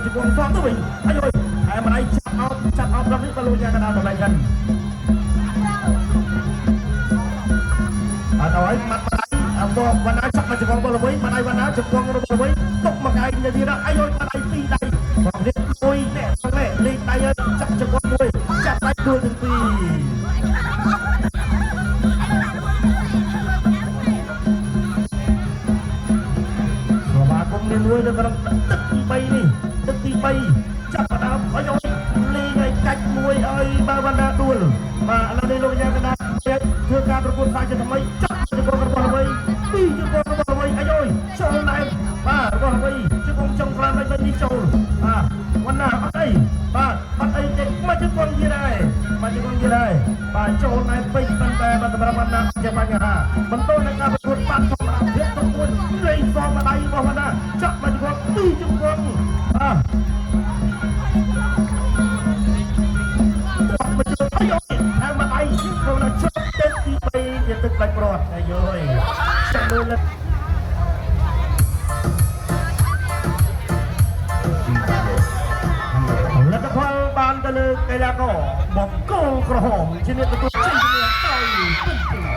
ជង្គង់សងទៅវិញអាយហើយម្ដាយចាប់អោបដល់នេះបលូនយ៉ាងកណ្ដាលបលៃกันអត់ឲ្យម៉ាត់ម្ដាយបងវណ្ណាចាប់មកជង្គង់បលវិញម្ដាយវណ្ណាជង្គង់របស់បលវិញទុកមកឯងទៅទៀតអាយម្ដាយពីរដៃបងនេះមួយនេះបងនេះលេខដៃចាប់ជង្គង់មួយចាប់ដៃដួលទាំងពីរមានមួយនៅក្នុងទឹកទី3នេះទឹកទី3ចាប់ផ្ដើមឲ្យលេងឲ្យកាច់មួយឲ្យបើវណ្ណាដួលបាទឥឡូវនេះលោកកញ្ញាកណ្ដាលធ្វើការប្រកួតខ្សែជាថ្មីចាប់ជង្គង់របស់អ្វីពីជង្គង់របស់អ្វីអាយចូលណែបាទរបស់អ្វីជង្គង់ចុងក្រោយមិននេះចូលបាទវណ្ណាអត់អីបាទអត់អីទេមកជង្គង់យីដែរបាទចូលណែពេញប៉ុន្តែបាទសម្រាប់វណ្ណាជាបញ្ហាបន្តនៅការប្រកួតបាត់ធម្មតាភាពទៅមួយលេងសងម្ដាយរបស់វណ្ណាចាប់មកជង្គង់ពីជង្គង់បាទហើយម្ដាយក្នុងជប់ទឹកទី3ជាទឹកបាច់ប្រត់អាយចាំមើលលទ្ធផលបានទៅលើកីឡាករបង្គោលក្រហមជាអ្នកទទួលជ័យជំនះដោយ